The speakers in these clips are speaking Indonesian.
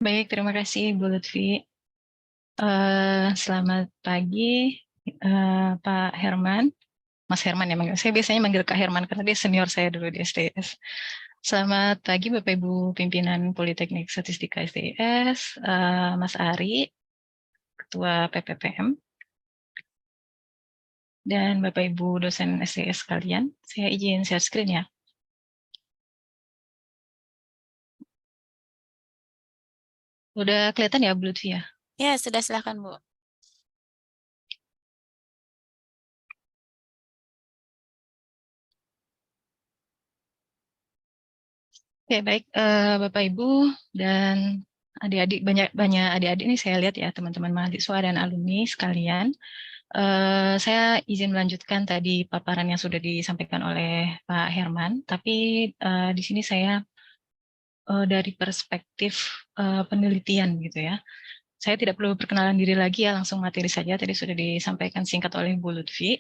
Baik, terima kasih Bu Lutfi. Selamat pagi, Pak Herman. Mas Herman ya manggil. Saya biasanya manggil Kak Herman karena dia senior saya dulu di STS. Selamat pagi Bapak Ibu pimpinan Politeknik Statistika STS, Mas Ari, Ketua PPPM, dan Bapak Ibu dosen STS sekalian. Saya izin share screen ya. Udah kelihatan ya Bu Lutfi ya? Ya, sudah silakan, Bu. Oke, baik Bapak Ibu dan adik-adik, banyak adik-adik ini saya lihat ya teman-teman mahasiswa dan alumni sekalian. Saya izin melanjutkan tadi paparan yang sudah disampaikan oleh Pak Herman, tapi di sini saya dari perspektif penelitian gitu ya. Saya tidak perlu perkenalan diri lagi ya, langsung materi saja. Tadi sudah disampaikan singkat oleh Bu Lutfi.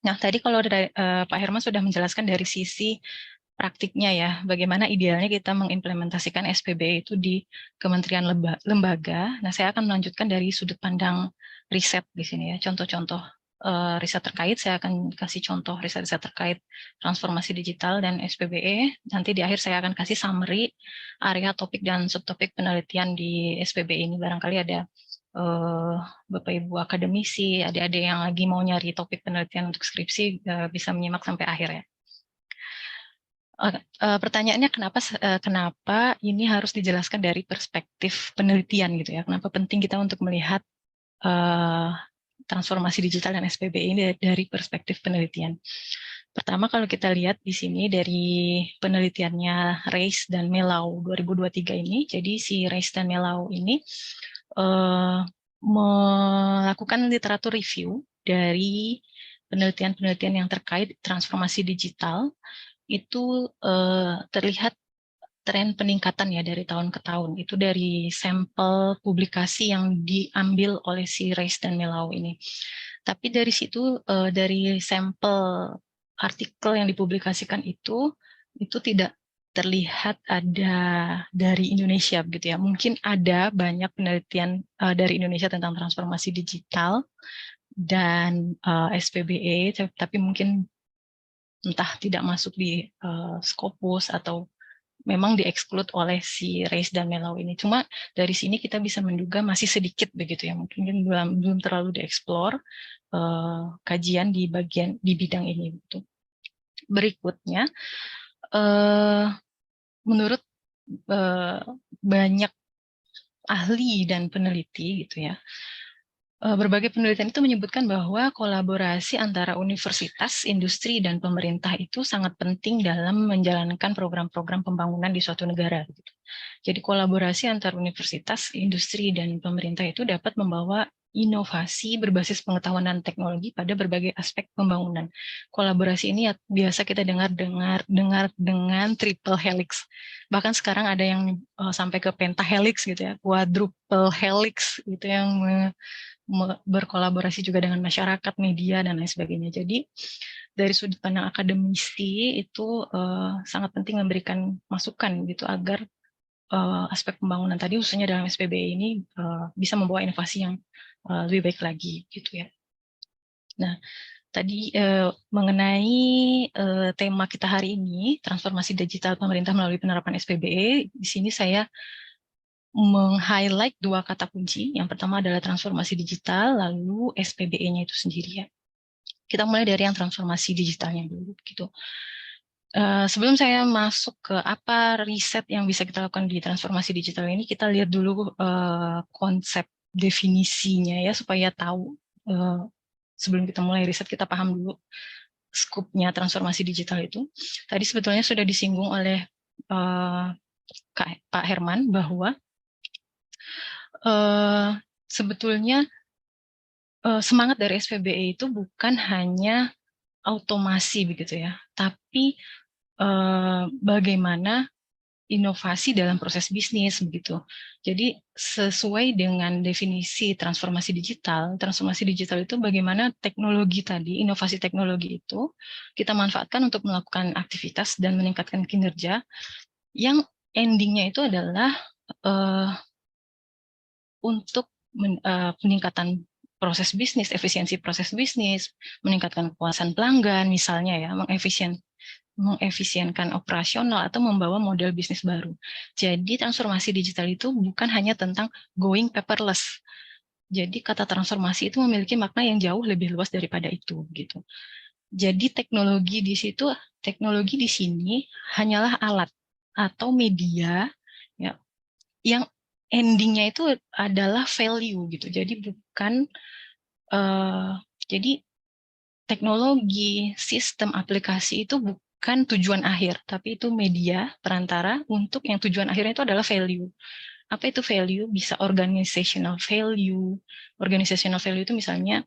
Nah, tadi kalau Pak Herman sudah menjelaskan dari sisi praktiknya ya, bagaimana idealnya kita mengimplementasikan SPB itu di kementerian lembaga. Nah, saya akan melanjutkan dari sudut pandang riset di sini ya, contoh-contoh riset terkait. Saya akan kasih contoh riset-riset terkait transformasi digital dan SPBE. Nanti di akhir saya akan kasih summary area topik dan subtopik penelitian di SPBE ini. Barangkali ada Bapak Ibu akademisi, adik-adik yang lagi mau nyari topik penelitian untuk skripsi bisa menyimak sampai akhir ya. Pertanyaannya kenapa ini harus dijelaskan dari perspektif penelitian gitu ya? Kenapa penting kita untuk melihat transformasi digital dan SPB ini dari perspektif penelitian? Pertama, kalau kita lihat di sini dari penelitiannya Reis dan Melau 2023 ini, jadi si Reis dan Melau ini melakukan literatur review dari penelitian-penelitian yang terkait transformasi digital itu terlihat tren peningkatan ya dari tahun ke tahun. Itu dari sampel publikasi yang diambil oleh si Reis dan Melau ini. Tapi dari situ, dari sampel artikel yang dipublikasikan itu tidak terlihat ada dari Indonesia begitu ya. Mungkin ada banyak penelitian dari Indonesia tentang transformasi digital dan SPBE, tapi mungkin entah tidak masuk di Scopus atau memang dieksklud oleh si Reis dan Melau ini. Cuma dari sini kita bisa menduga masih sedikit begitu ya, mungkin belum terlalu dieksplor kajian di bidang ini. Gitu. Berikutnya, menurut banyak ahli dan peneliti gitu ya, berbagai penelitian itu menyebutkan bahwa kolaborasi antara universitas, industri, dan pemerintah itu sangat penting dalam menjalankan program-program pembangunan di suatu negara. Gitu. Jadi kolaborasi antara universitas, industri, dan pemerintah itu dapat membawa inovasi berbasis pengetahuan dan teknologi pada berbagai aspek pembangunan. Kolaborasi ini biasa kita dengar dengan triple helix. Bahkan sekarang ada yang sampai ke pentahelix gitu ya, quadruple helix gitu yang berkolaborasi juga dengan masyarakat, media, dan lain sebagainya. Jadi dari sudut pandang akademisi itu sangat penting memberikan masukan gitu agar aspek pembangunan tadi khususnya dalam SPBE ini bisa membawa inovasi yang lebih baik lagi gitu ya. Nah, tadi mengenai tema kita hari ini, transformasi digital pemerintah melalui penerapan SPBE, di sini saya meng-highlight dua kata kunci. Yang pertama adalah transformasi digital, lalu SPBE-nya itu sendiri ya. Kita mulai dari yang transformasi digitalnya dulu gitu. Sebelum saya masuk ke apa riset yang bisa kita lakukan di transformasi digital ini, kita lihat dulu konsep definisinya ya supaya tahu sebelum kita mulai riset kita paham dulu skupnya transformasi digital itu. Tadi sebetulnya sudah disinggung oleh Pak Herman bahwa sebetulnya semangat dari SPBE itu bukan hanya automasi begitu ya, tapi bagaimana inovasi dalam proses bisnis begitu. Jadi sesuai dengan definisi transformasi digital itu bagaimana teknologi tadi, inovasi teknologi itu kita manfaatkan untuk melakukan aktivitas dan meningkatkan kinerja yang endingnya itu adalah untuk peningkatan proses bisnis, efisiensi proses bisnis, meningkatkan kepuasan pelanggan misalnya ya, mengefisienkan operasional atau membawa model bisnis baru. Jadi transformasi digital itu bukan hanya tentang going paperless. Jadi kata transformasi itu memiliki makna yang jauh lebih luas daripada itu gitu. Jadi teknologi di sini hanyalah alat atau media ya yang endingnya itu adalah value gitu. Jadi bukan jadi teknologi, sistem, aplikasi itu bukan tujuan akhir, tapi itu media perantara untuk yang tujuan akhirnya itu adalah value. Apa itu value? Bisa organizational value. Organizational value itu misalnya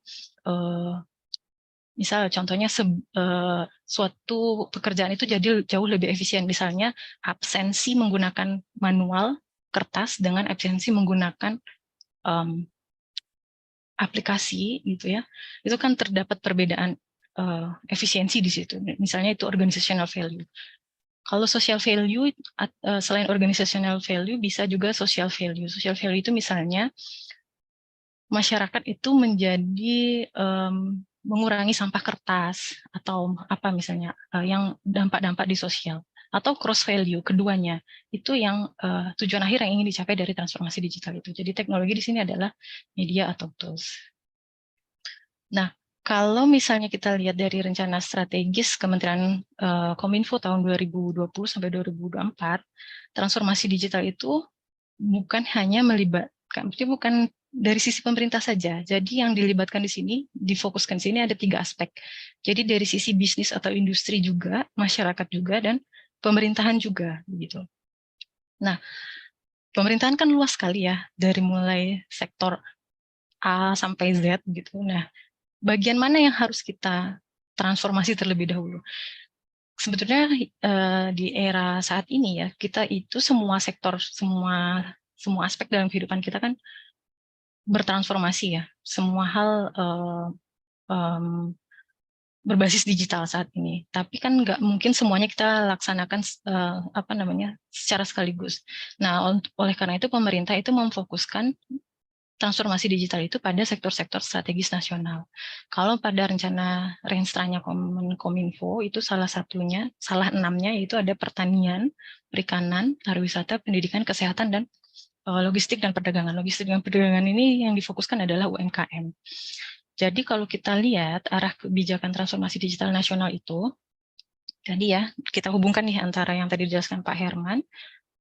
misal contohnya suatu pekerjaan itu jadi jauh lebih efisien. Misalnya absensi menggunakan manual kertas dengan absensi menggunakan aplikasi gitu ya. Itu kan terdapat perbedaan efisiensi di situ. Misalnya itu organizational value. Kalau social value selain organizational value bisa juga social value. Social value itu misalnya masyarakat itu menjadi mengurangi sampah kertas atau apa misalnya yang dampak-dampak di sosial atau cross value keduanya itu yang tujuan akhir yang ingin dicapai dari transformasi digital itu. Jadi teknologi di sini adalah media atau tools. Nah, kalau misalnya kita lihat dari rencana strategis Kementerian Kominfo tahun 2020 sampai 2024, transformasi digital itu bukan hanya melibatkan, bukan dari sisi pemerintah saja. Jadi yang dilibatkan di sini, difokuskan di sini ada 3 aspek. Jadi dari sisi bisnis atau industri juga, masyarakat juga, dan pemerintahan juga, begitu. Nah, pemerintahan kan luas sekali ya, dari mulai sektor A sampai Z gitu. Nah, bagian mana yang harus kita transformasi terlebih dahulu? Sebetulnya di era saat ini ya, kita itu semua sektor, semua aspek dalam kehidupan kita kan bertransformasi ya. Semua hal berbasis digital saat ini. Tapi kan nggak mungkin semuanya kita laksanakan secara sekaligus. Nah, oleh karena itu pemerintah itu memfokuskan transformasi digital itu pada sektor-sektor strategis nasional. Kalau pada rencana Renstranya Kominfo itu salah 6-nya yaitu ada pertanian, perikanan, pariwisata, pendidikan, kesehatan, dan logistik dan perdagangan. Logistik dan perdagangan ini yang difokuskan adalah UMKM. Jadi kalau kita lihat arah kebijakan transformasi digital nasional itu, tadi ya kita hubungkan nih antara yang tadi dijelaskan Pak Herman,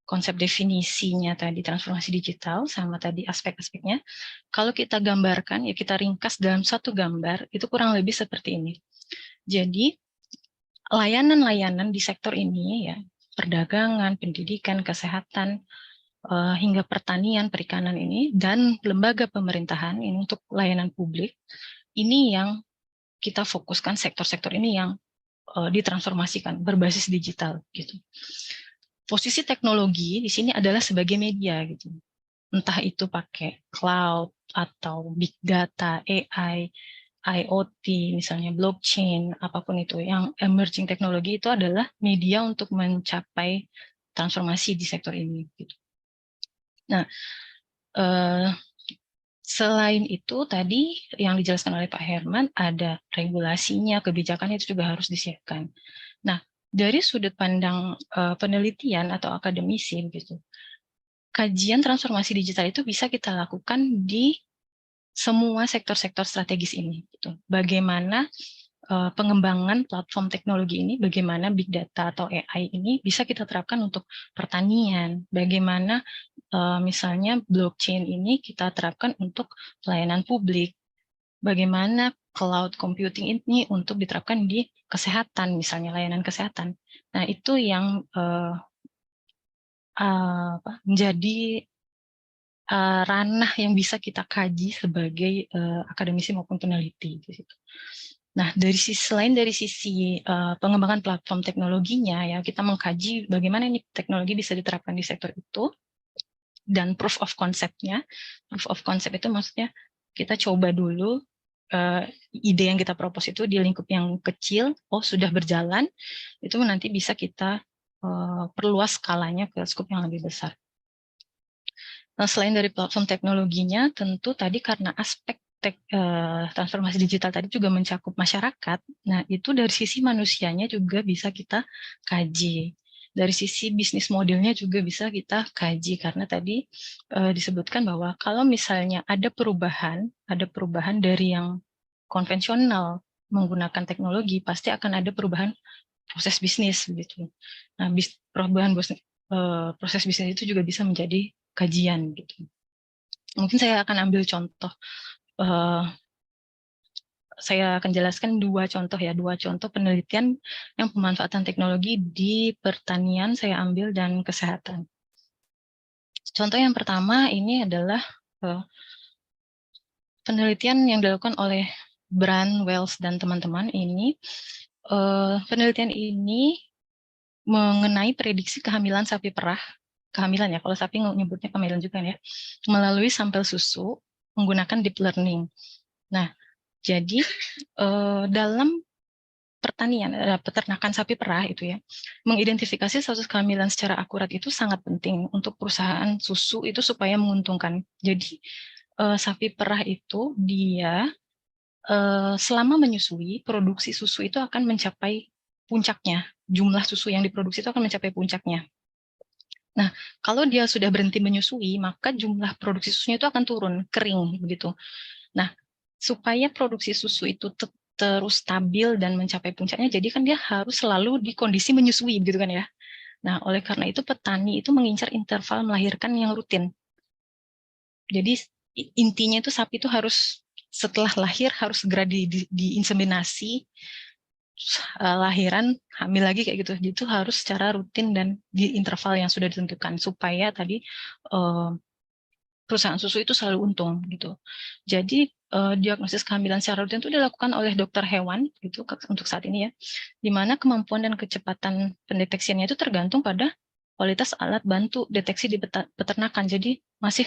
konsep definisinya tadi transformasi digital sama tadi aspek-aspeknya. Kalau kita gambarkan, ya kita ringkas dalam satu gambar, itu kurang lebih seperti ini. Jadi layanan-layanan di sektor ini ya, perdagangan, pendidikan, kesehatan, hingga pertanian, perikanan ini, dan lembaga pemerintahan ini untuk layanan publik, ini yang kita fokuskan sektor-sektor ini yang ditransformasikan berbasis digital gitu. Posisi teknologi di sini adalah sebagai media gitu. Entah itu pakai cloud atau big data, AI, IoT, misalnya blockchain, apapun itu, yang emerging teknologi itu adalah media untuk mencapai transformasi di sektor ini gitu. Nah, selain itu tadi yang dijelaskan oleh Pak Herman, ada regulasinya, kebijakannya itu juga harus disiapkan. Nah, dari sudut pandang penelitian atau akademisi gitu, kajian transformasi digital itu bisa kita lakukan di semua sektor-sektor strategis ini. Gitu. Bagaimana pengembangan platform teknologi ini, bagaimana big data atau AI ini bisa kita terapkan untuk pertanian, bagaimana misalnya blockchain ini kita terapkan untuk pelayanan publik, bagaimana cloud computing ini untuk diterapkan di kesehatan, misalnya layanan kesehatan. Nah, itu yang menjadi ranah yang bisa kita kaji sebagai akademisi maupun peneliti. Gitu. Nah, selain dari sisi pengembangan platform teknologinya, ya kita mengkaji bagaimana ini teknologi bisa diterapkan di sektor itu, dan proof of concept-nya. Proof of concept itu maksudnya kita coba dulu ide yang kita propose itu di lingkup yang kecil, sudah berjalan, itu nanti bisa kita perluas skalanya ke skop yang lebih besar. Nah, selain dari platform teknologinya, tentu tadi karena aspek transformasi digital tadi juga mencakup masyarakat. Nah, itu dari sisi manusianya juga bisa kita kaji. Dari sisi bisnis modelnya juga bisa kita kaji karena tadi disebutkan bahwa kalau misalnya ada perubahan dari yang konvensional menggunakan teknologi, pasti akan ada perubahan proses bisnis gitu. Nah, perubahan proses bisnis itu juga bisa menjadi kajian gitu. Mungkin saya akan ambil contoh. Saya akan jelaskan dua contoh penelitian yang pemanfaatan teknologi di pertanian saya ambil dan kesehatan. Contoh yang pertama ini adalah penelitian yang dilakukan oleh Brand, Wells, dan teman-teman ini. Penelitian ini mengenai prediksi kehamilan sapi perah, kehamilan ya, kalau sapi nyebutnya kehamilan juga ya, melalui sampel susu menggunakan deep learning. Nah, jadi dalam pertanian, peternakan sapi perah itu ya, mengidentifikasi status kehamilan secara akurat itu sangat penting untuk perusahaan susu itu supaya menguntungkan. Jadi sapi perah itu dia selama menyusui, produksi susu itu akan mencapai puncaknya. Jumlah susu yang diproduksi itu akan mencapai puncaknya. Nah, kalau dia sudah berhenti menyusui, maka jumlah produksi susunya itu akan turun, kering begitu. Nah, supaya produksi susu itu terus stabil dan mencapai puncaknya, jadi kan dia harus selalu di kondisi menyusui, gitu kan ya. Nah, oleh karena itu petani itu mengincar interval melahirkan yang rutin. Jadi intinya itu sapi itu harus setelah lahir harus segera diinseminasi, lahiran, hamil lagi kayak gitu. Itu harus secara rutin dan di interval yang sudah ditentukan supaya tadi perusahaan susu itu selalu untung gitu. Jadi diagnosis kehamilan secara rutin itu dilakukan oleh dokter hewan gitu untuk saat ini ya. Di mana kemampuan dan kecepatan pendeteksiannya itu tergantung pada kualitas alat bantu deteksi di peternakan. Jadi masih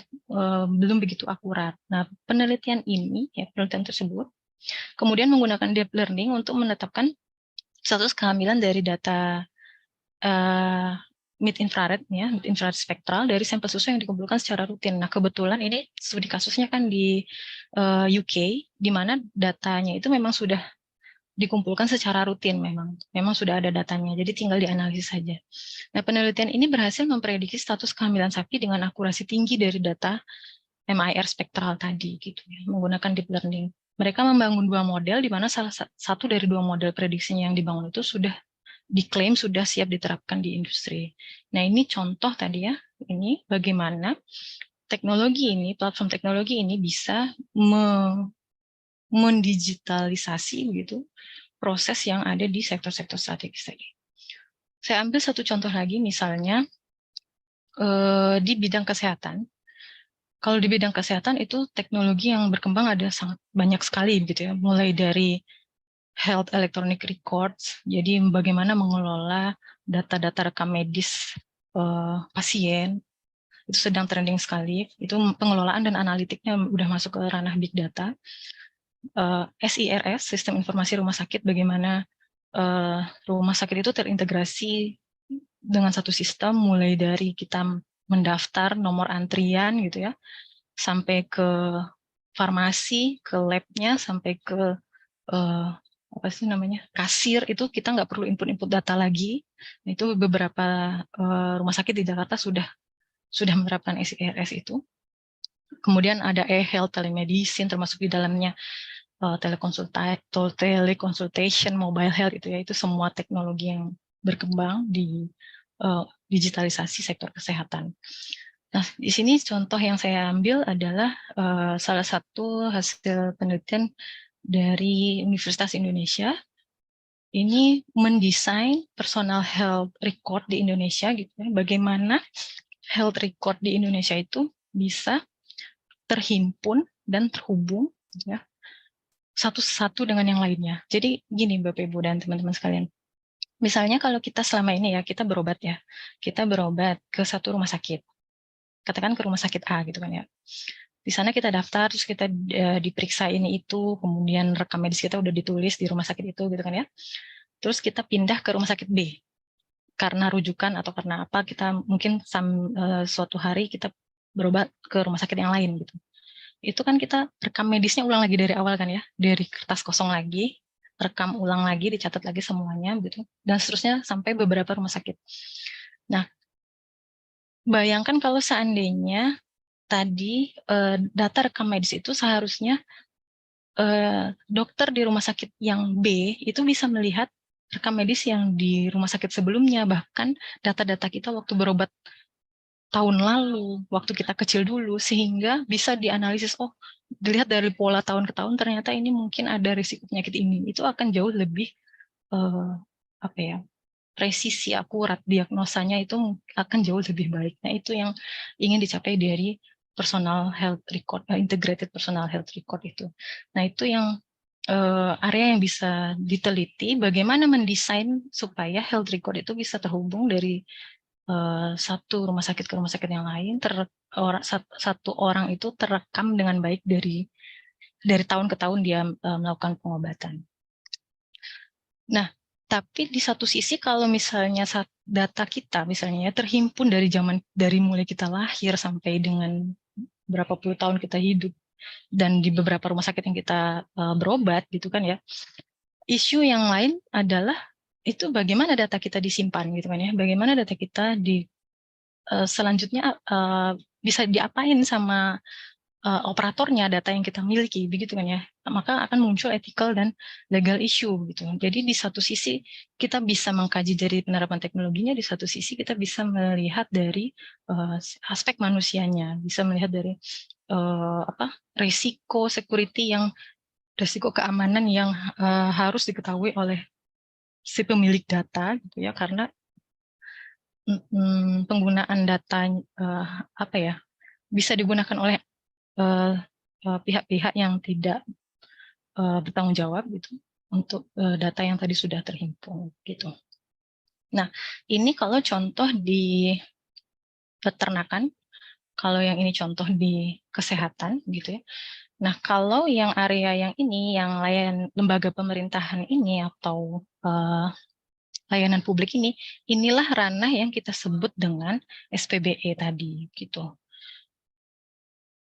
belum begitu akurat. Nah, penelitian ini ya, penelitian tersebut kemudian menggunakan deep learning untuk menetapkan status kehamilan dari data mid infrared ya, mid infrared spektral dari sampel susu yang dikumpulkan secara rutin. Nah, kebetulan ini studi kasusnya kan di UK, di mana datanya itu memang sudah dikumpulkan secara rutin memang sudah ada datanya, jadi tinggal dianalisis saja. Nah, penelitian ini berhasil memprediksi status kehamilan sapi dengan akurasi tinggi dari data MIR spektral tadi, gitu ya, menggunakan deep learning. Mereka membangun dua model, di mana salah satu dari dua model prediksinya yang dibangun itu sudah diklaim sudah siap diterapkan di industri. Nah, ini contoh tadi ya, ini bagaimana teknologi ini, platform teknologi ini bisa mendigitalisasi gitu proses yang ada di sektor-sektor strategis tadi. Saya ambil satu contoh lagi, misalnya di bidang kesehatan. Kalau di bidang kesehatan itu teknologi yang berkembang ada sangat banyak sekali gitu ya, mulai dari health electronic records, jadi bagaimana mengelola data-data rekam medis pasien, itu sedang trending sekali. Itu pengelolaan dan analitiknya udah masuk ke ranah big data. SIRS, Sistem Informasi Rumah Sakit, bagaimana rumah sakit itu terintegrasi dengan satu sistem, mulai dari kita mendaftar nomor antrian gitu ya, sampai ke farmasi, ke lab-nya, sampai ke apa sih namanya, kasir, itu kita nggak perlu input data lagi. Itu beberapa rumah sakit di Jakarta sudah menerapkan SIRS itu. Kemudian ada e-health, telemedicine, termasuk di dalamnya teleconsultation, mobile health itu ya, itu semua teknologi yang berkembang di digitalisasi sektor kesehatan. Nah, di sini contoh yang saya ambil adalah salah satu hasil penelitian dari Universitas Indonesia. Ini mendesain personal health record di Indonesia gitu ya. Bagaimana health record di Indonesia itu bisa terhimpun dan terhubung ya, satu-satu dengan yang lainnya. Jadi gini Bapak Ibu dan teman-teman sekalian. Misalnya kalau kita selama ini ya, kita berobat ya. Kita berobat ke satu rumah sakit. Katakan ke rumah sakit A gitu kan ya. Di sana kita daftar, terus kita diperiksa ini itu, kemudian rekam medis kita udah ditulis di rumah sakit itu gitu kan ya. Terus kita pindah ke rumah sakit B. Karena rujukan atau karena apa, kita mungkin suatu hari kita berobat ke rumah sakit yang lain gitu. Itu kan kita rekam medisnya ulang lagi dari awal kan ya, dari kertas kosong lagi, rekam ulang lagi, dicatat lagi semuanya gitu, dan seterusnya sampai beberapa rumah sakit. Nah, bayangkan kalau seandainya tadi data rekam medis itu seharusnya dokter di rumah sakit yang B itu bisa melihat rekam medis yang di rumah sakit sebelumnya, bahkan data-data kita waktu berobat tahun lalu, waktu kita kecil dulu, sehingga bisa dianalisis, oh dilihat dari pola tahun ke tahun ternyata ini mungkin ada risiko penyakit ini. Itu akan jauh lebih apa ya, presisi, akurat, diagnosanya itu akan jauh lebih baik. Nah itu yang ingin dicapai dari personal health record, integrated personal health record itu. Nah itu yang area yang bisa diteliti, bagaimana mendesain supaya health record itu bisa terhubung dari satu rumah sakit ke rumah sakit yang lain, satu orang itu terekam dengan baik dari tahun ke tahun dia melakukan pengobatan. Nah, tapi di satu sisi kalau misalnya data kita misalnya terhimpun dari mulai kita lahir sampai dengan berapa puluh tahun kita hidup dan di beberapa rumah sakit yang kita berobat gitu kan ya. Isu yang lain adalah itu bagaimana data kita disimpan gitu kan ya. Bagaimana data kita selanjutnya bisa diapain sama operatornya data yang kita miliki begitu kan ya, maka akan muncul ethical dan legal issue gitu. Jadi di satu sisi kita bisa mengkaji dari penerapan teknologinya, di satu sisi kita bisa melihat dari aspek manusianya, bisa melihat dari risiko risiko keamanan yang harus diketahui oleh si pemilik data gitu ya, karena penggunaan data bisa digunakan oleh pihak-pihak yang tidak bertanggung jawab gitu untuk data yang tadi sudah terhimpun gitu. Nah, ini kalau contoh di peternakan, kalau yang ini contoh di kesehatan gitu ya. Nah, kalau yang area yang ini, yang lembaga pemerintahan ini atau layanan publik ini, inilah ranah yang kita sebut dengan SPBE tadi gitu.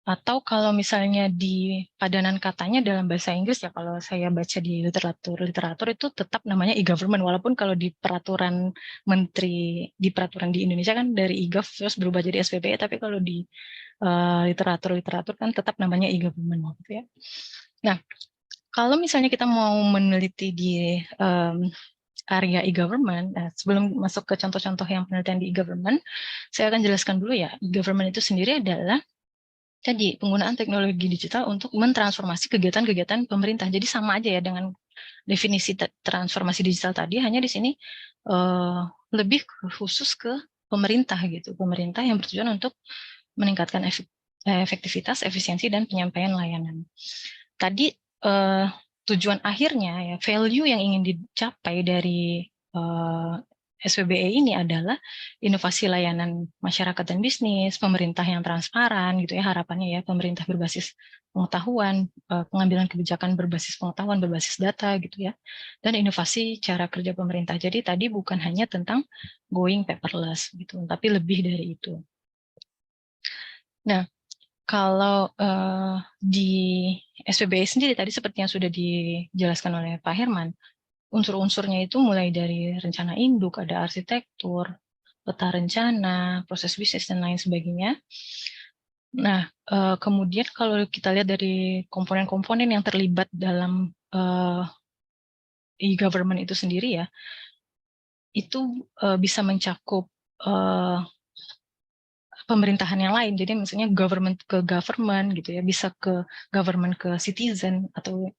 Atau kalau misalnya di padanan katanya dalam bahasa Inggris ya, kalau saya baca di literatur itu tetap namanya e-government, walaupun kalau di peraturan menteri, di peraturan di Indonesia kan dari e-gov terus berubah jadi SPBE, tapi kalau di literatur kan tetap namanya e-government gitu ya. Nah, kalau misalnya kita mau meneliti di area e-government, sebelum masuk ke contoh-contoh yang penelitian di e-government, saya akan jelaskan dulu ya, e-government itu sendiri adalah jadi penggunaan teknologi digital untuk mentransformasi kegiatan-kegiatan pemerintah. Jadi sama aja ya dengan definisi transformasi digital tadi, hanya di sini lebih khusus ke pemerintah gitu. Pemerintah yang bertujuan untuk meningkatkan efektivitas, efisiensi, dan penyampaian layanan. Tadi tujuan akhirnya ya, value yang ingin dicapai dari SPBE ini adalah inovasi layanan masyarakat dan bisnis, pemerintah yang transparan gitu ya, harapannya ya, pemerintah berbasis pengetahuan, pengambilan kebijakan berbasis pengetahuan, berbasis data gitu ya, dan inovasi cara kerja pemerintah. Jadi tadi bukan hanya tentang going paperless gitu, tapi lebih dari itu. Nah, kalau di SPBE sendiri tadi seperti yang sudah dijelaskan oleh Pak Herman, unsur-unsurnya itu mulai dari rencana induk, ada arsitektur, peta rencana, proses bisnis, dan lain sebagainya. Nah, kemudian kalau kita lihat dari komponen-komponen yang terlibat dalam e-government itu sendiri ya, itu bisa mencakup pemerintahan yang lain. Jadi misalnya government ke government gitu ya, bisa ke government ke citizen atau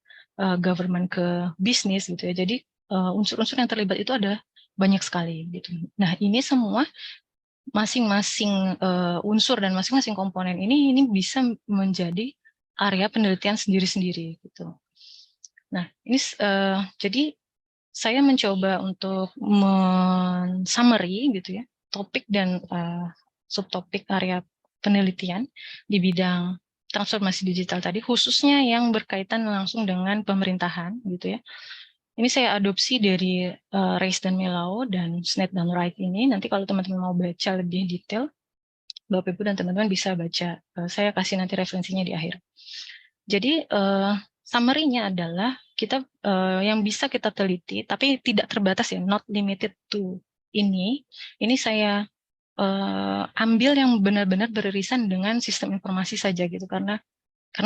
government ke bisnis gitu ya. Jadi unsur-unsur yang terlibat itu ada banyak sekali gitu. Nah, ini semua masing-masing unsur dan masing-masing komponen ini bisa menjadi area penelitian sendiri-sendiri gitu. Nah, ini jadi saya mencoba untuk men-summary gitu ya, topik dan subtopik area penelitian di bidang transformasi digital tadi, khususnya yang berkaitan langsung dengan pemerintahan gitu ya. Ini saya adopsi dari Reis dan Melau dan Sneyd dan Wright ini. Nanti kalau teman-teman mau baca lebih detail, Bapak Ibu dan teman-teman bisa baca. Saya kasih nanti referensinya di akhir. Jadi summary-nya adalah kita yang bisa kita teliti, tapi tidak terbatas ya, not limited to ini. Ini saya ambil yang benar-benar beririsan dengan sistem informasi saja gitu, karena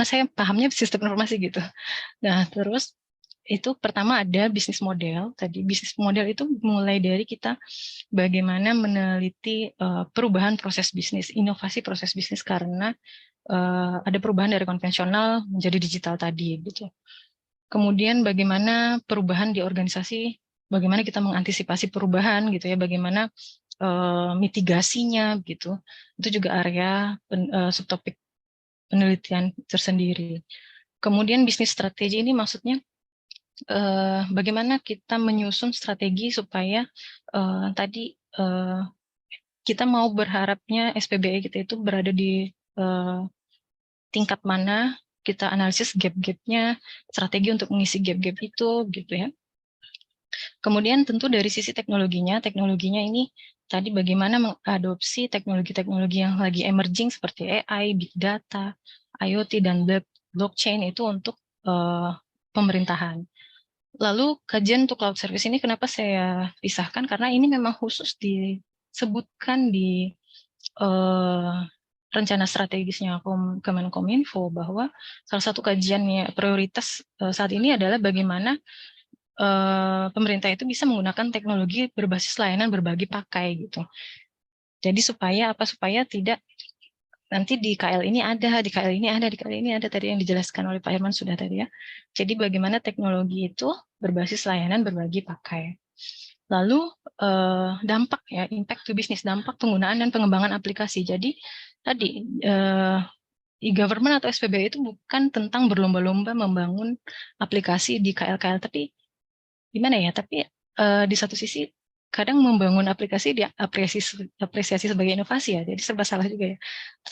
saya pahamnya sistem informasi gitu. Nah, terus itu pertama ada bisnis model. Tadi bisnis model itu mulai dari kita bagaimana meneliti perubahan proses bisnis, inovasi proses bisnis, karena ada perubahan dari konvensional menjadi digital tadi gitu. Kemudian bagaimana perubahan di organisasi, bagaimana kita mengantisipasi perubahan gitu ya, bagaimana mitigasinya gitu. Itu juga area subtopik penelitian tersendiri. Kemudian bisnis strategi ini maksudnya bagaimana kita menyusun strategi supaya tadi kita mau berharapnya SPBE kita itu berada di tingkat mana, kita analisis gap-gapnya, strategi untuk mengisi gap-gap itu gitu ya. Kemudian tentu dari sisi teknologinya ini tadi bagaimana mengadopsi teknologi-teknologi yang lagi emerging seperti AI, Big Data, IoT, dan blockchain itu untuk pemerintahan. Lalu kajian untuk cloud service ini kenapa saya pisahkan? Karena ini memang khusus disebutkan di rencana strategisnya Kemenkominfo, bahwa salah satu kajiannya prioritas saat ini adalah bagaimana pemerintah itu bisa menggunakan teknologi berbasis layanan berbagi pakai gitu. Jadi supaya apa? Supaya tidak nanti di KL ini ada, di KL ini ada, di KL ini ada, tadi yang dijelaskan oleh Pak Herman sudah tadi ya. Jadi bagaimana teknologi itu berbasis layanan berbagi pakai. Lalu dampak ya, impact to business, dampak penggunaan dan pengembangan aplikasi. Jadi tadi e-government atau SPBE itu bukan tentang berlomba-lomba membangun aplikasi di KL-KL, tapi gimana ya? Tapi di satu sisi kadang membangun aplikasi diapresiasi sebagai inovasi ya, jadi serba salah juga ya.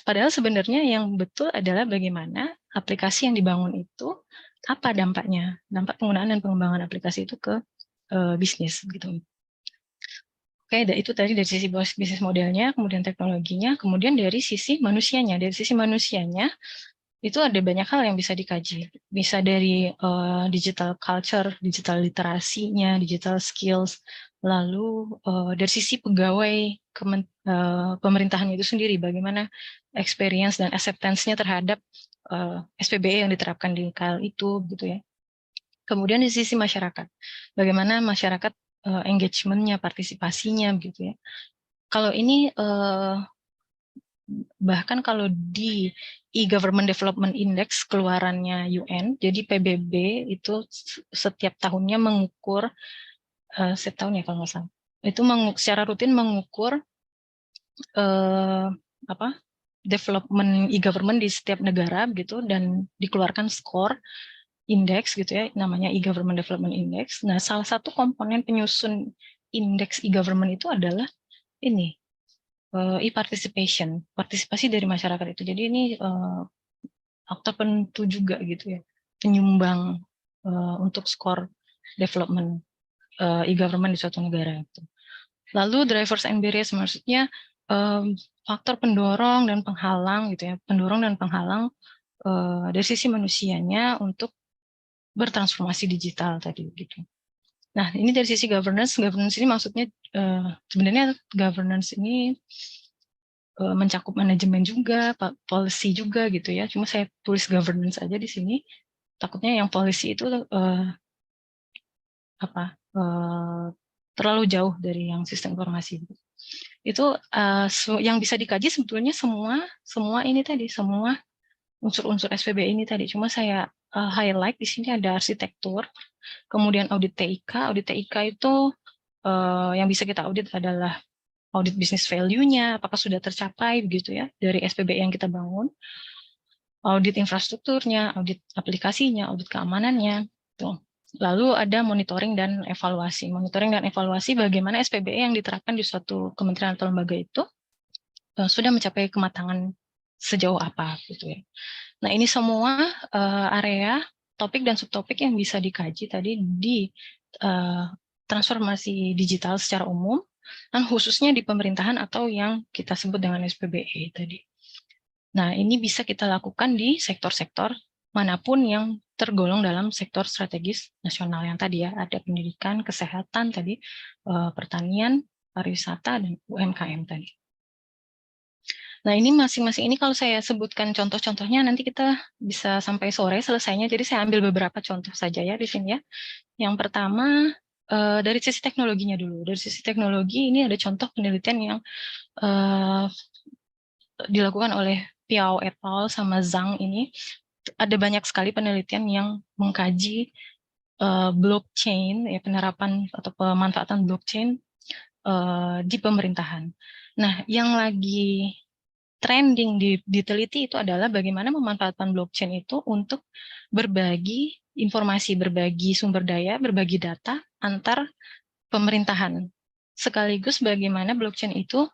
Padahal sebenarnya yang betul adalah bagaimana aplikasi yang dibangun itu apa dampaknya, dampak penggunaan dan pengembangan aplikasi itu ke bisnis gitu. Oke, itu tadi dari sisi bisnis modelnya, kemudian teknologinya, kemudian dari sisi manusianya. Dari sisi manusianya itu ada banyak hal yang bisa dikaji. Bisa dari digital culture, digital literasinya, digital skills, lalu dari sisi pegawai pemerintahan itu sendiri, bagaimana experience dan acceptance-nya terhadap SPBE yang diterapkan di KL itu, gitu ya. Kemudian di sisi masyarakat, bagaimana masyarakat engagement-nya, partisipasinya, gitu ya. Kalau ini bahkan kalau di e-Government Development Index keluarannya UN, jadi PBB itu setiap tahunnya mengukur, setiap tahun ya kalau nggak salah, itu secara rutin mengukur development e-government di setiap negara gitu, dan dikeluarkan skor indeks gitu ya, namanya e-Government Development Index. Nah, salah satu komponen penyusun indeks e-government itu adalah ini, e-participation, partisipasi dari masyarakat itu. Jadi ini faktor penentu juga gitu ya, penyumbang untuk skor development e-government di suatu negara itu. Lalu drivers and barriers, maksudnya faktor pendorong dan penghalang gitu ya, pendorong dan penghalang dari sisi manusianya untuk bertransformasi digital tadi gitu. Nah, ini dari sisi governance ini maksudnya sebenarnya governance ini mencakup manajemen juga, policy juga gitu ya. Cuma saya tulis governance aja di sini. Takutnya yang policy itu terlalu jauh dari yang sistem informasi. Itu yang bisa dikaji sebetulnya semua ini tadi, semua unsur-unsur SPB ini tadi. Cuma saya highlight di sini ada arsitektur, kemudian audit TIK. Audit TIK itu yang bisa kita audit adalah audit business value-nya, apakah sudah tercapai begitu ya dari SPB yang kita bangun, audit infrastrukturnya, audit aplikasinya, audit keamanannya. Tuh. Lalu ada monitoring dan evaluasi. Monitoring dan evaluasi bagaimana SPBE yang diterapkan di suatu kementerian atau lembaga itu sudah mencapai kematangan sejauh apa gitu ya. Nah, ini semua area topik dan subtopik yang bisa dikaji tadi di transformasi digital secara umum. kan khususnya di pemerintahan atau yang kita sebut dengan SPBE tadi. Nah, ini bisa kita lakukan di sektor-sektor manapun yang tergolong dalam sektor strategis nasional yang tadi ya, ada pendidikan, kesehatan tadi, pertanian, pariwisata, dan UMKM tadi. Nah, ini masing-masing ini kalau saya sebutkan contoh-contohnya nanti kita bisa sampai sore selesainya, jadi saya ambil beberapa contoh saja ya di sini ya. Yang pertama, dari sisi teknologinya dulu. Dari sisi teknologi ini ada contoh penelitian yang dilakukan oleh Piao et al. Sama Zhang ini. Ada banyak sekali penelitian yang mengkaji blockchain, ya, penerapan atau pemanfaatan blockchain di pemerintahan. Nah, yang lagi trending diteliti itu adalah bagaimana memanfaatkan blockchain itu untuk berbagi informasi, berbagi sumber daya, berbagi data antar pemerintahan. Sekaligus bagaimana blockchain itu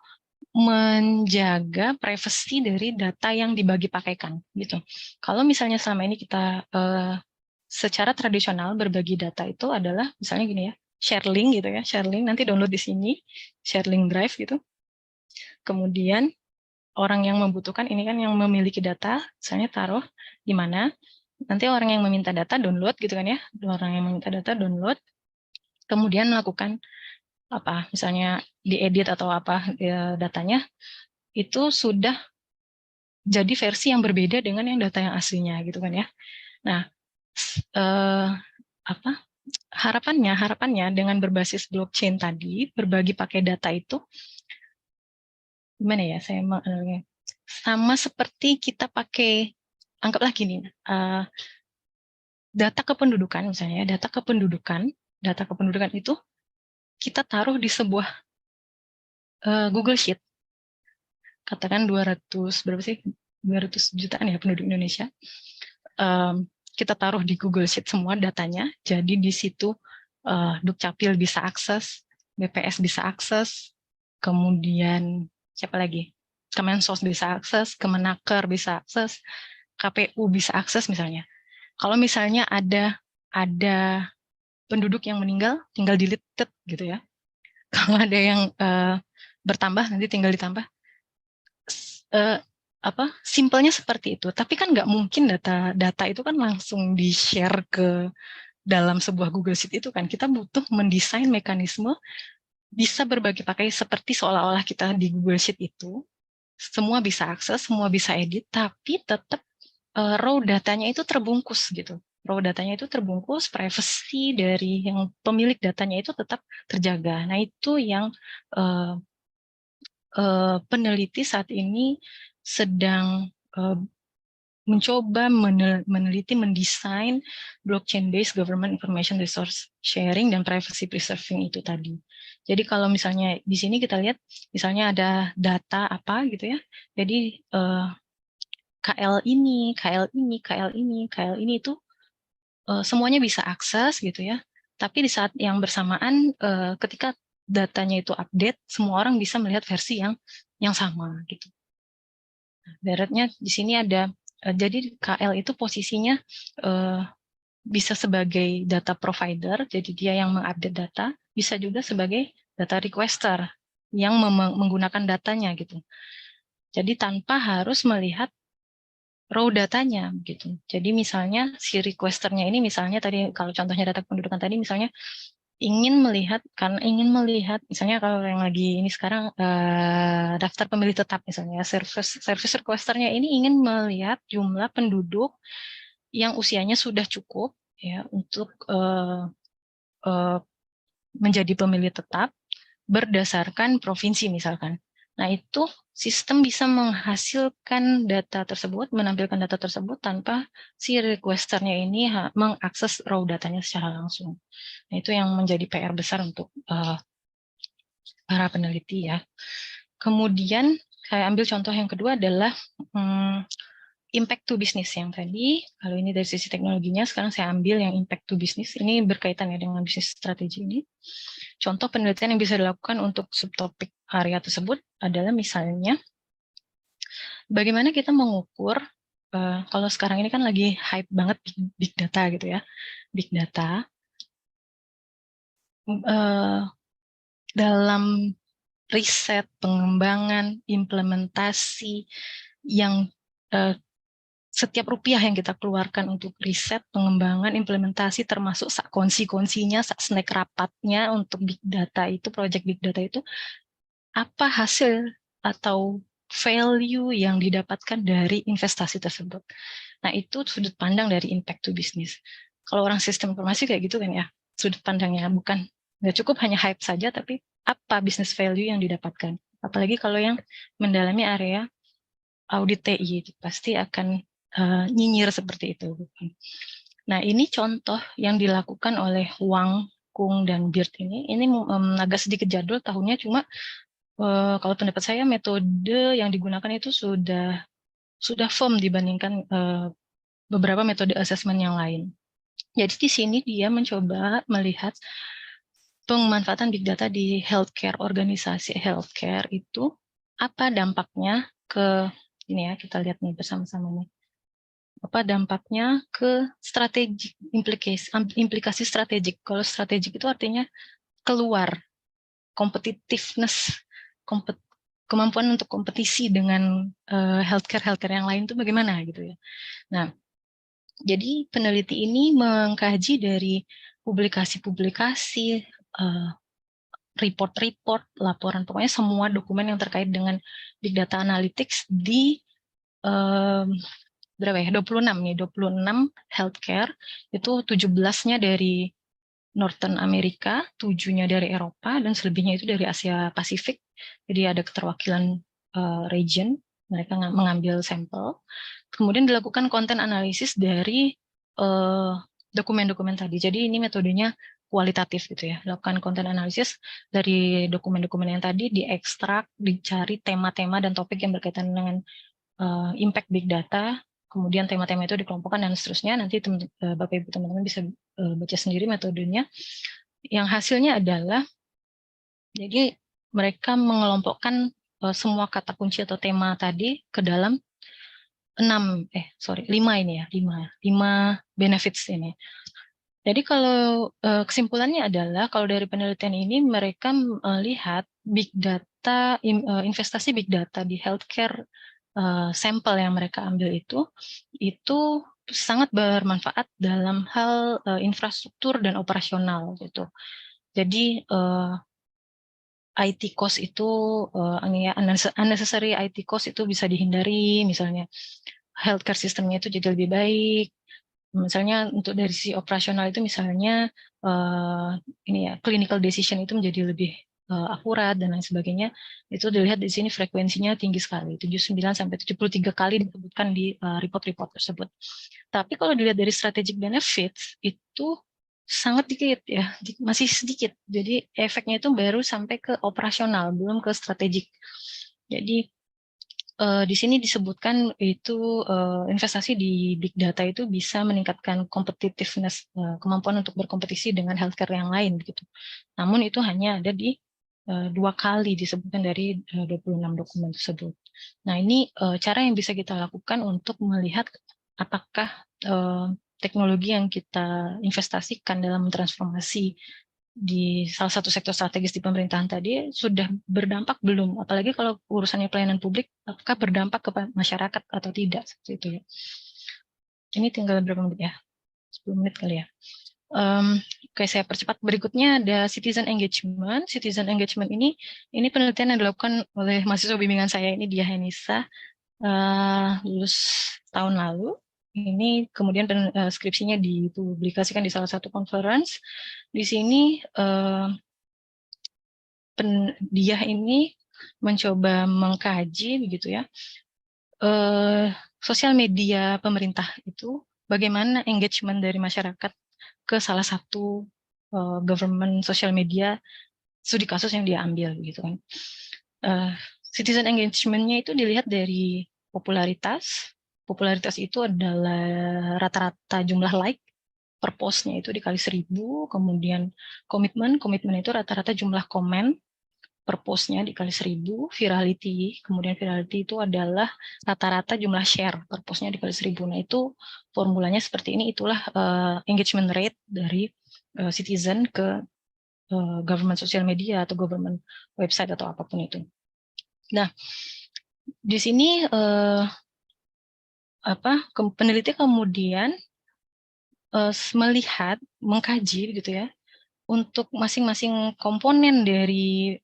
menjaga privasi dari data yang dibagi pakaikan gitu. Kalau misalnya selama ini kita secara tradisional berbagi data itu adalah misalnya gini ya, share link gitu ya, share link nanti download di sini, share link drive gitu. Kemudian orang yang membutuhkan ini kan yang memiliki data, misalnya taruh di mana, nanti orang yang meminta data download gitu kan ya, orang yang meminta data download, kemudian melakukan apa, misalnya diedit atau apa datanya, itu sudah jadi versi yang berbeda dengan yang data yang aslinya gitu kan ya. Nah, apa harapannya dengan berbasis blockchain tadi, berbagi pakai data itu, gimana ya, saya sama seperti kita pakai, anggaplah gini, data kependudukan misalnya, data kependudukan itu kita taruh di sebuah Google Sheet, katakan 200 berapa sih, 200 jutaan ya penduduk Indonesia, kita taruh di Google Sheet semua datanya, jadi di situ Dukcapil bisa akses, BPS bisa akses, kemudian siapa lagi, Kemensos bisa akses, Kemenaker bisa akses, KPU bisa akses misalnya. Kalau misalnya ada penduduk yang meninggal, tinggal delete gitu ya. Kalau ada yang bertambah, nanti tinggal ditambah. Simpelnya seperti itu. Tapi kan nggak mungkin data itu kan langsung di-share ke dalam sebuah Google Sheet itu kan. Kita butuh mendesain mekanisme bisa berbagi pakai seperti seolah-olah kita di Google Sheet itu. Semua bisa akses, semua bisa edit, tapi tetap raw datanya itu terbungkus gitu. Raw datanya itu terbungkus, privacy dari yang pemilik datanya itu tetap terjaga. Nah, itu yang peneliti saat ini sedang mencoba meneliti, mendesain blockchain-based government information resource sharing dan privacy preserving itu tadi. Jadi kalau misalnya di sini kita lihat, misalnya ada data apa gitu ya, jadi KL ini itu semuanya bisa akses gitu ya. Tapi di saat yang bersamaan ketika datanya itu update, semua orang bisa melihat versi yang sama gitu. Ibaratnya di sini ada jadi KL itu posisinya bisa sebagai data provider, jadi dia yang mengupdate data, bisa juga sebagai data requester yang menggunakan datanya gitu. Jadi tanpa harus melihat raw datanya gitu. Jadi misalnya si requesternya ini misalnya tadi kalau contohnya data kependudukan tadi misalnya ingin melihat misalnya kalau yang lagi ini sekarang daftar pemilih tetap misalnya service requesternya ini ingin melihat jumlah penduduk yang usianya sudah cukup ya untuk menjadi pemilih tetap berdasarkan provinsi misalkan. Nah, itu sistem bisa menghasilkan data tersebut, menampilkan data tersebut tanpa si requesternya ini mengakses raw datanya secara langsung. Nah, itu yang menjadi PR besar untuk para peneliti ya. Kemudian saya ambil contoh yang kedua adalah impact to business yang tadi. Kalau ini dari sisi teknologinya, sekarang saya ambil yang impact to business. Ini berkaitan ya dengan bisnis strategi ini. Contoh penelitian yang bisa dilakukan untuk subtopik area tersebut adalah misalnya bagaimana kita mengukur, kalau sekarang ini kan lagi hype banget big data gitu ya, big data. Dalam riset, pengembangan, implementasi yang setiap rupiah yang kita keluarkan untuk riset, pengembangan, implementasi, termasuk konsinya, snack rapatnya untuk big data itu, project big data itu, apa hasil atau value yang didapatkan dari investasi tersebut. Nah, itu sudut pandang dari impact to business. Kalau orang sistem informasi kayak gitu kan ya, sudut pandangnya bukan, nggak cukup hanya hype saja, tapi apa business value yang didapatkan. Apalagi kalau yang mendalami area audit TI, pasti akan nyinyir seperti itu. Nah, ini contoh yang dilakukan oleh Wang, Kung, dan Beard ini agak sedikit jadul tahunnya, cuma kalau pendapat saya metode yang digunakan itu sudah firm dibandingkan beberapa metode assessment yang lain. Jadi di sini dia mencoba melihat pemanfaatan big data di healthcare, organisasi healthcare itu apa dampaknya ke ini ya, kita lihat nih bersama-sama nih. Apa dampaknya ke strategik, implikasi strategik. Kalau strategik itu artinya keluar, competitiveness, kemampuan untuk kompetisi dengan healthcare yang lain itu bagaimana gitu ya. Nah, jadi peneliti ini mengkaji dari publikasi-publikasi, report-report, laporan, pokoknya semua dokumen yang terkait dengan big data analytics di berapa ya? 26 nih, 26 healthcare, itu 17-nya dari Northern Amerika, 7-nya dari Eropa, dan selebihnya itu dari Asia Pasifik. Jadi ada keterwakilan region, mereka mengambil sampel. Kemudian dilakukan konten analisis dari dokumen-dokumen tadi. Jadi ini metodenya kualitatif gitu ya. Lakukan konten analisis dari dokumen-dokumen yang tadi, diekstrak, dicari tema-tema dan topik yang berkaitan dengan impact big data, kemudian tema-tema itu dikelompokkan dan seterusnya. Nanti Bapak Ibu teman-teman bisa baca sendiri metodenya. Yang hasilnya adalah, jadi mereka mengelompokkan semua kata kunci atau tema tadi ke dalam 5 ini ya, 5 benefits ini. Jadi kalau kesimpulannya adalah, kalau dari penelitian ini mereka melihat big data, investasi big data di healthcare sampel yang mereka ambil itu sangat bermanfaat dalam hal infrastruktur dan operasional gitu. Jadi IT cost itu, unnecessary IT cost itu bisa dihindari, misalnya healthcare sistemnya itu jadi lebih baik. Misalnya untuk dari sisi operasional itu misalnya clinical decision itu menjadi lebih akurat dan lain sebagainya. Itu dilihat di sini frekuensinya tinggi sekali, 79 sampai 73 kali disebutkan di report-report tersebut. Tapi kalau dilihat dari strategic benefits itu sangat dikit ya, masih sedikit. Jadi efeknya itu baru sampai ke operasional, belum ke strategik. Jadi di sini disebutkan itu investasi di big data itu bisa meningkatkan competitiveness, kemampuan untuk berkompetisi dengan healthcare yang lain gitu. Namun itu hanya ada di 2 kali disebutkan dari 26 dokumen tersebut. Nah, ini cara yang bisa kita lakukan untuk melihat apakah teknologi yang kita investasikan dalam transformasi di salah satu sektor strategis di pemerintahan tadi sudah berdampak belum, apalagi kalau urusannya pelayanan publik, apakah berdampak ke masyarakat atau tidak, seperti itu ya. Ini tinggal berapa menit ya, 10 menit kali ya. Oke, saya percepat. Berikutnya ada citizen engagement. Citizen engagement ini penelitian yang dilakukan oleh mahasiswa bimbingan saya ini, Dia Henisa, lulus tahun lalu. Ini kemudian skripsinya dipublikasikan di salah satu conference. Di sini dia ini mencoba mengkaji begitu ya, sosial media pemerintah itu bagaimana engagement dari masyarakat ke salah satu government social media studi kasus yang dia ambil gitu kan. Citizen engagement-nya itu dilihat dari popularitas. Popularitas itu adalah rata-rata jumlah like per post-nya itu dikali 1000, kemudian komitmen itu rata-rata jumlah komen per post-nya dikali 1000, virality, kemudian virality itu adalah rata-rata jumlah share per post-nya dikali 1000. Nah, itu formulanya seperti ini, itulah engagement rate dari citizen ke government social media atau government website atau apapun itu. Nah, di sini peneliti kemudian melihat, mengkaji gitu ya, untuk masing-masing komponen dari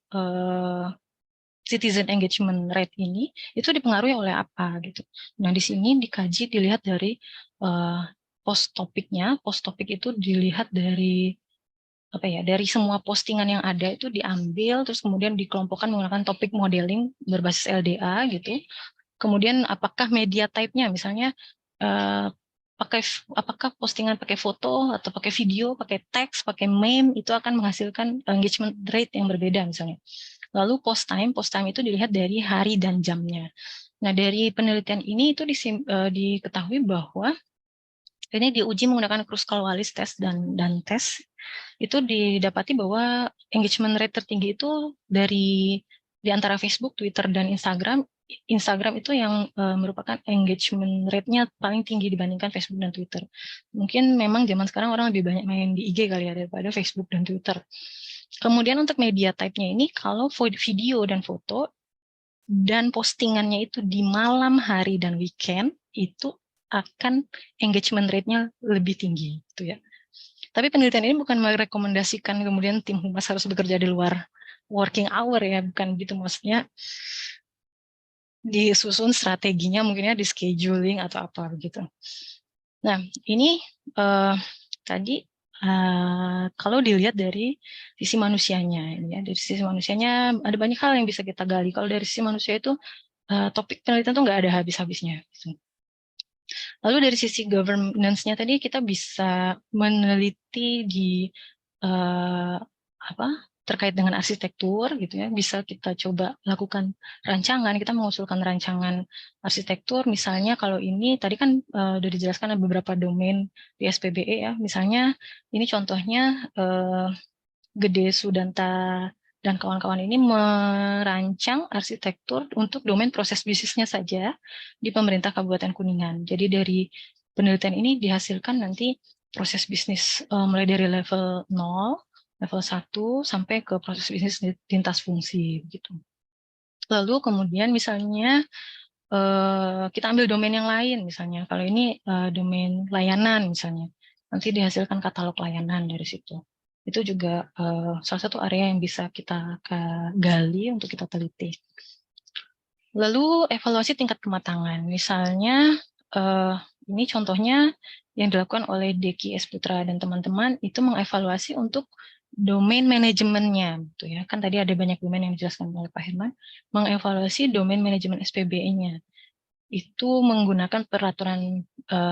citizen engagement rate ini itu dipengaruhi oleh apa gitu. Nah, di sini dikaji, dilihat dari post topiknya. Post topik itu dilihat dari dari semua postingan yang ada itu diambil, terus kemudian dikelompokkan menggunakan topik modeling berbasis LDA gitu. Kemudian apakah media type-nya, misalnya apakah postingan pakai foto atau pakai video, pakai teks, pakai meme, itu akan menghasilkan engagement rate yang berbeda misalnya. Lalu post time itu dilihat dari hari dan jamnya. Nah, dari penelitian ini itu diketahui bahwa ini diuji menggunakan Kruskal-Wallis test dan tes, itu didapati bahwa engagement rate tertinggi itu di antara Facebook, Twitter, dan Instagram. Instagram itu yang merupakan engagement rate-nya paling tinggi dibandingkan Facebook dan Twitter. Mungkin memang zaman sekarang orang lebih banyak main di IG kali ya daripada Facebook dan Twitter. Kemudian untuk media type-nya ini, kalau video dan foto dan postingannya itu di malam hari dan weekend, itu akan engagement rate-nya lebih tinggi gitu ya. Tapi penelitian ini bukan merekomendasikan kemudian tim humas harus bekerja di luar working hour ya, bukan gitu maksudnya. Disusun strateginya mungkinnya di scheduling atau apa begitu. Nah, ini tadi kalau dilihat dari sisi manusianya, ya, dari sisi manusianya ada banyak hal yang bisa kita gali. Kalau dari sisi manusia itu topik penelitian tuh nggak ada habis-habisnya. Gitu. Lalu dari sisi governance-nya tadi kita bisa meneliti di terkait dengan arsitektur gitu ya, bisa kita coba lakukan rancangan, kita mengusulkan rancangan arsitektur, misalnya kalau ini tadi kan sudah dijelaskan ada beberapa domain di SPBE ya, misalnya ini contohnya Gede Sudanta dan kawan-kawan ini merancang arsitektur untuk domain proses bisnisnya saja di pemerintah Kabupaten Kuningan. Jadi dari penelitian ini dihasilkan nanti proses bisnis mulai dari level 0, level 1 sampai ke proses bisnis lintas fungsi gitu. Lalu kemudian misalnya kita ambil domain yang lain, misalnya kalau ini domain layanan misalnya, nanti dihasilkan katalog layanan dari situ. Itu juga salah satu area yang bisa kita gali untuk kita teliti. Lalu evaluasi tingkat kematangan, misalnya ini contohnya yang dilakukan oleh Deki S. Putra dan teman-teman itu mengevaluasi untuk domain manajemennya, gitu ya. Kan tadi ada banyak domain yang dijelaskan oleh Pak Herman, mengevaluasi domain manajemen SPBE-nya. Itu menggunakan peraturan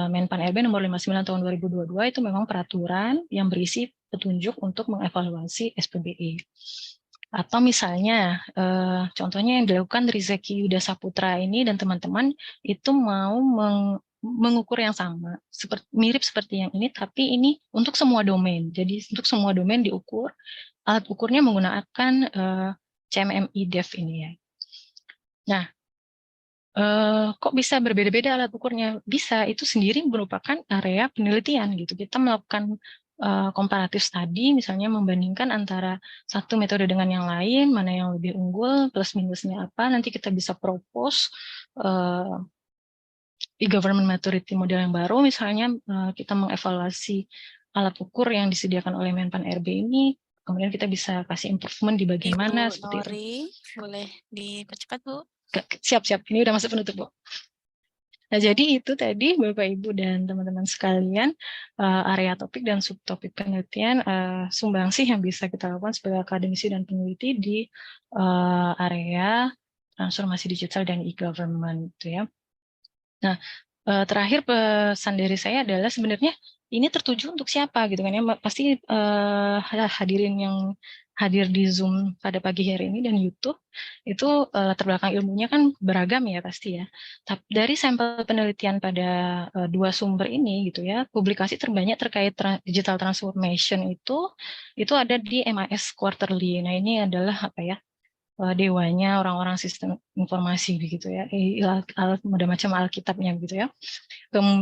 Menpan RB nomor 59 tahun 2022, itu memang peraturan yang berisi petunjuk untuk mengevaluasi SPBE. Atau misalnya, contohnya yang dilakukan Rizeki Yuda Saputra ini dan teman-teman itu mau mengukur yang sama, mirip seperti yang ini, tapi ini untuk semua domain. Jadi untuk semua domain diukur, alat ukurnya menggunakan CMMI Dev ini ya. Nah, kok bisa berbeda-beda alat ukurnya? Bisa, itu sendiri merupakan area penelitian gitu. Kita melakukan komparatif study, misalnya membandingkan antara satu metode dengan yang lain, mana yang lebih unggul, plus minusnya apa, nanti kita bisa propose e-government maturity model yang baru, misalnya kita mengevaluasi alat ukur yang disediakan oleh Menpan RB ini, kemudian kita bisa kasih improvement di bagian mana, seperti itu. Boleh dipercepat, Bu? Siap-siap, ini udah masuk penutup, Bu. Nah, jadi itu tadi Bapak Ibu dan teman-teman sekalian area topik dan subtopik penelitian sumbangsih yang bisa kita lakukan sebagai akademisi dan peneliti di area transformasi digital dan e-government gitu ya. Nah, terakhir pesan dari saya adalah sebenarnya ini tertuju untuk siapa gitu kan ya, pasti hadirin yang hadir di Zoom pada pagi hari ini dan YouTube itu latar belakang ilmunya kan beragam ya pasti ya. Tapi dari sampel penelitian pada dua sumber ini gitu ya, publikasi terbanyak terkait digital transformation itu ada di MIS Quarterly. Nah, ini adalah apa ya? Dewanya orang-orang sistem informasi begitu ya, ada macam alkitabnya gitu ya.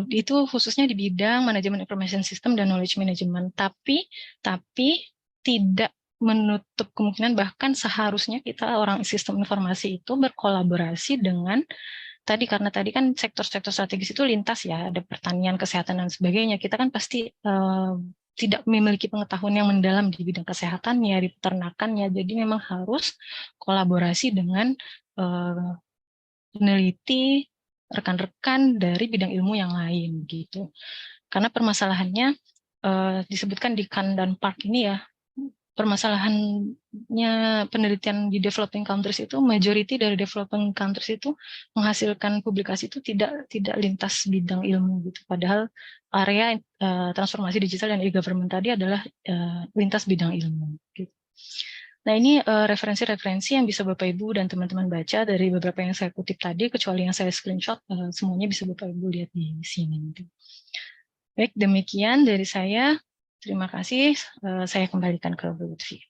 Itu khususnya di bidang manajemen information system dan knowledge management, tapi tidak menutup kemungkinan bahkan seharusnya kita orang sistem informasi itu berkolaborasi dengan karena tadi kan sektor-sektor strategis itu lintas ya, ada pertanian, kesehatan dan sebagainya. Kita kan pasti tidak memiliki pengetahuan yang mendalam di bidang kesehatannya, di peternakannya. Jadi memang harus kolaborasi dengan peneliti, rekan-rekan dari bidang ilmu yang lain gitu. Karena permasalahannya disebutkan di Khan dan Park ini ya, permasalahannya penelitian di developing countries itu, majority dari developing countries itu menghasilkan publikasi itu tidak lintas bidang ilmu gitu. Padahal area transformasi digital dan e-government tadi adalah lintas bidang ilmu. Gitu. Nah ini referensi-referensi yang bisa Bapak Ibu dan teman-teman baca dari beberapa yang saya kutip tadi, kecuali yang saya screenshot, semuanya bisa Bapak Ibu lihat di sini. Baik, demikian dari saya. Terima kasih. Saya kembalikan ke Bu Lutfi.